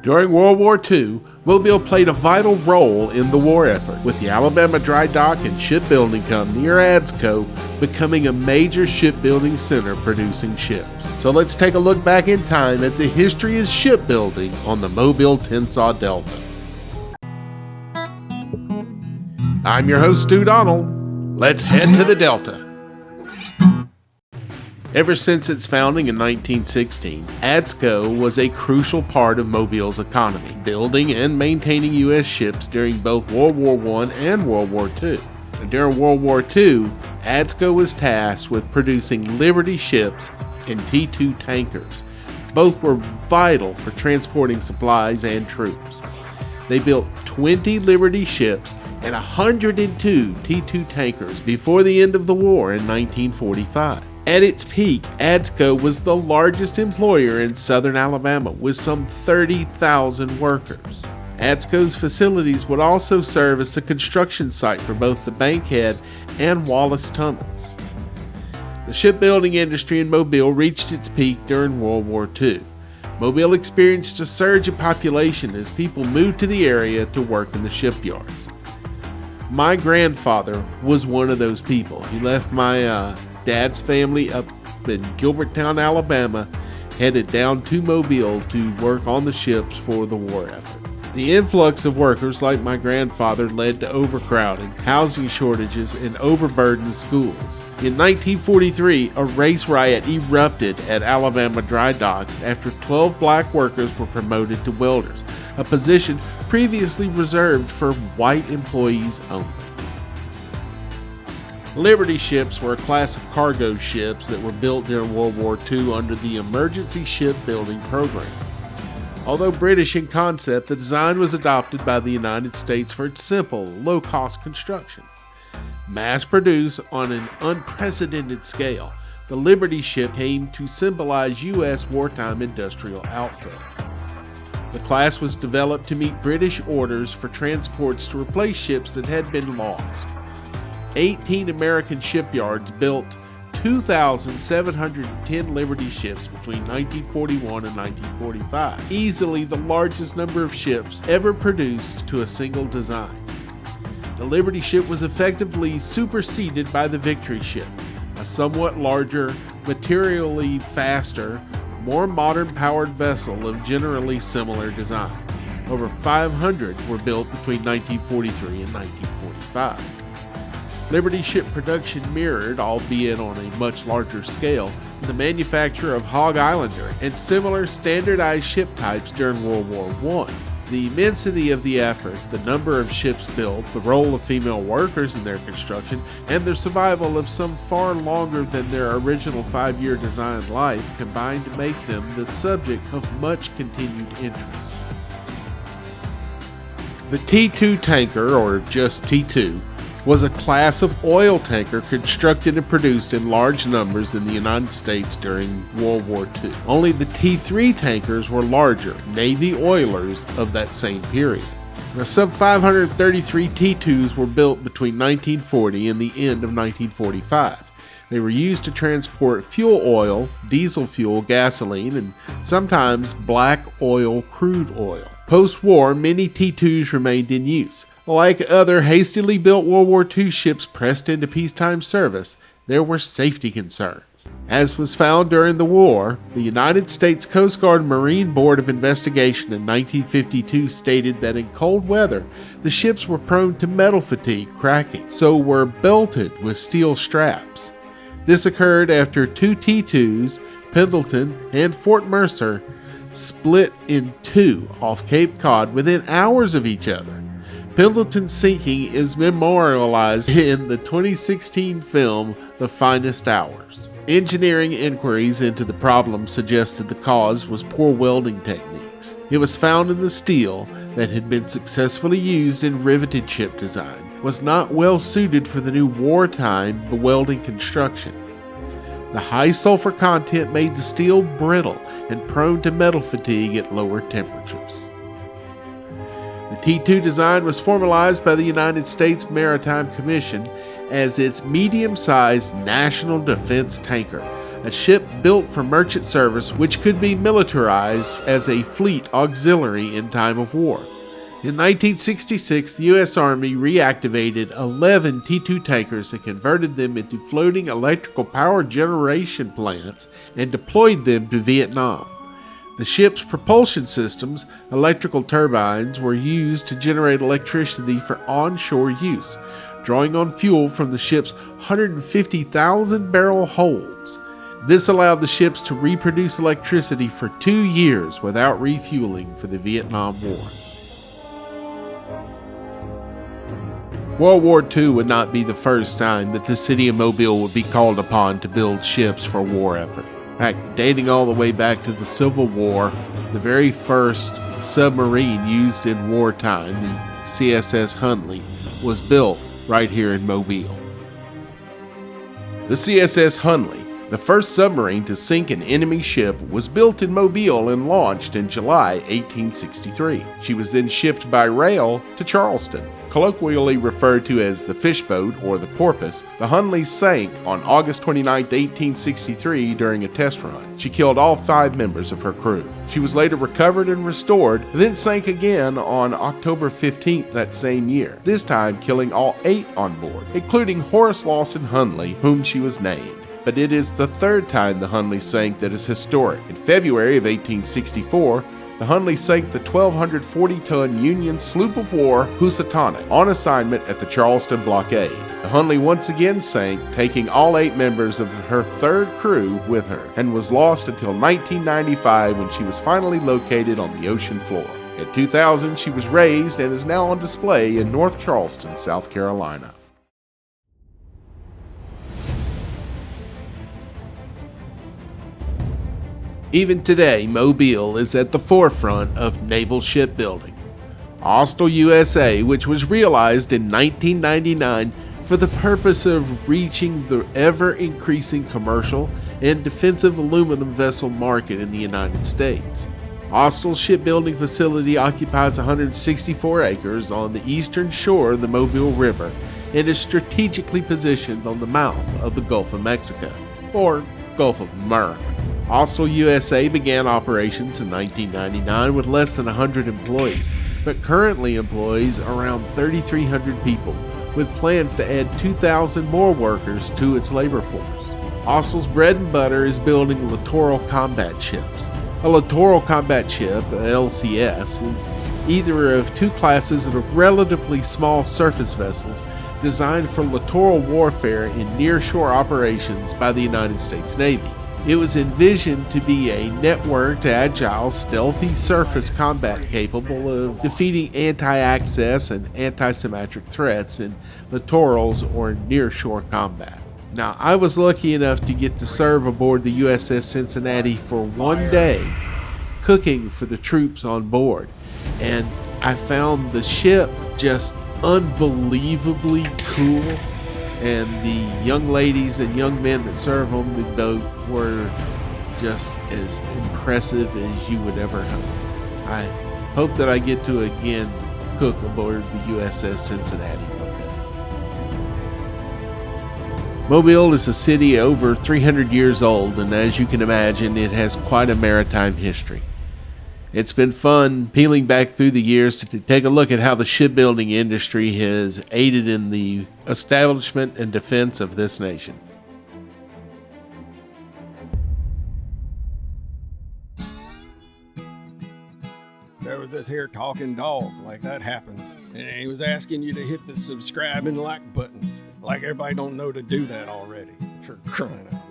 During World War II, Mobile played a vital role in the war effort, with the Alabama Dry Dock and Shipbuilding Company, or Amigeaux, becoming a major shipbuilding center producing ships. So let's take a look back in time at the history of shipbuilding on the Mobile-Tensaw Delta. I'm your host, Stu Donald. Let's head to the Delta. Ever since its founding in 1916, Amigeaux was a crucial part of Mobile's economy, building and maintaining U.S. ships during both World War I and World War II. During World War II, Amigeaux was tasked with producing Liberty ships and T2 tankers. Both were vital for transporting supplies and troops. They built 20 Liberty ships and 102 T2 tankers before the end of the war in 1945. At its peak, Amigeaux was the largest employer in southern Alabama with some 30,000 workers. Amigeaux's facilities would also serve as a construction site for both the Bankhead and Wallace tunnels. The shipbuilding industry in Mobile reached its peak during World War II. Mobile experienced a surge in population as people moved to the area to work in the shipyards. My grandfather was one of those people. He left my dad's family up in Gilbertown, Alabama, headed down to Mobile to work on the ships for the war effort. The influx of workers like my grandfather led to overcrowding, housing shortages, and overburdened schools. In 1943, a race riot erupted at Alabama dry docks after 12 black workers were promoted to welders, a position previously reserved for white employees only. Liberty ships were a class of cargo ships that were built during World War II under the Emergency Shipbuilding Program. Although British in concept, the design was adopted by the United States for its simple, low-cost construction. Mass-produced on an unprecedented scale, the Liberty ship came to symbolize U.S. wartime industrial output. The class was developed to meet British orders for transports to replace ships that had been lost. 18 American shipyards built 2,710 Liberty ships between 1941 and 1945, easily the largest number of ships ever produced to a single design. The Liberty ship was effectively superseded by the Victory ship, a somewhat larger, materially faster, more modern powered vessel of generally similar design. Over 500 were built between 1943 and 1945. Liberty ship production mirrored, albeit on a much larger scale, the manufacture of Hog Islander and similar standardized ship types during World War I. The immensity of the effort, the number of ships built, the role of female workers in their construction, and their survival of some far longer than their original 5-year design life combined to make them the subject of much continued interest. The T2 tanker, or just T2, was a class of oil tanker constructed and produced in large numbers in the United States during World War II. Only the T3 tankers were larger, Navy oilers of that same period. Some 533 T2s were built between 1940 and the end of 1945. They were used to transport fuel oil, diesel fuel, gasoline, and sometimes black oil crude oil. Post-war, many T2s remained in use. Like other hastily built World War II ships pressed into peacetime service, there were safety concerns. As was found during the war, the United States Coast Guard Marine Board of Investigation in 1952 stated that in cold weather, the ships were prone to metal fatigue, cracking, so were belted with steel straps. This occurred after 2 T2s, Pendleton and Fort Mercer, split in two off Cape Cod within hours of each other. Pendleton's sinking is memorialized in the 2016 film The Finest Hours. Engineering inquiries into the problem suggested the cause was poor welding techniques. It was found in the steel that had been successfully used in riveted ship design was not well suited for the new wartime welding construction. The high sulfur content made the steel brittle and prone to metal fatigue at lower temperatures. The T2 design was formalized by the United States Maritime Commission as its medium-sized national defense tanker, a ship built for merchant service which could be militarized as a fleet auxiliary in time of war. In 1966, the U.S. Army reactivated 11 T-2 tankers and converted them into floating electrical power generation plants and deployed them to Vietnam. The ship's propulsion systems, electrical turbines, were used to generate electricity for onshore use, drawing on fuel from the ship's 150,000 barrel holds. This allowed the ships to reproduce electricity for 2 years without refueling for the Vietnam War. World War II would not be the first time that the city of Mobile would be called upon to build ships for war effort. In fact, dating all the way back to the Civil War, the very first submarine used in wartime, the CSS Hundley, was built right here in Mobile. The CSS Hundley, the first submarine to sink an enemy ship, was built in Mobile and launched in July 1863. She was then shipped by rail to Charleston. Colloquially referred to as the fishboat or the porpoise, the Hundley sank on August 29, 1863 during a test run. She killed all 5 members of her crew. She was later recovered and restored, then sank again on October 15th that same year, this time killing all 8 on board, including Horace Lawson Hundley, whom she was named. But it is the 3rd time the Hundley sank that is historic. In February of 1864, the Hundley sank the 1,240-ton Union sloop of war Housatonic on assignment at the Charleston blockade. The Hundley once again sank, taking all 8 members of her 3rd crew with her, and was lost until 1995 when she was finally located on the ocean floor. In 2000, she was raised and is now on display in North Charleston, South Carolina. Even today, Mobile is at the forefront of naval shipbuilding. Austal, USA, which was realized in 1999 for the purpose of reaching the ever-increasing commercial and defensive aluminum vessel market in the United States. Austal's shipbuilding facility occupies 164 acres on the eastern shore of the Mobile River and is strategically positioned on the mouth of the Gulf of Mexico, or Gulf of America. Austal USA began operations in 1999 with less than 100 employees, but currently employs around 3,300 people, with plans to add 2,000 more workers to its labor force. Austal's bread and butter is building littoral combat ships. A littoral combat ship, LCS, is either of 2 classes of relatively small surface vessels designed for littoral warfare in nearshore operations by the United States Navy. It was envisioned to be a networked, agile, stealthy surface combat capable of defeating anti-access and anti-symmetric threats in littorals or nearshore combat. Now, I was lucky enough to get to serve aboard the USS Cincinnati for 1 day, cooking for the troops on board, and I found the ship just unbelievably cool. And the young ladies and young men that serve on the boat were just as impressive as you would ever hope. I hope that I get to again cook aboard the USS Cincinnati one day. Mobile is a city over 300 years old, and as you can imagine, it has quite a maritime history. It's been fun peeling back through the years to take a look at how the shipbuilding industry has aided in the establishment and defense of this nation. There was this here talking dog, like that happens, and he was asking you to hit the subscribe and like buttons, like everybody don't know to do that already, for crying out.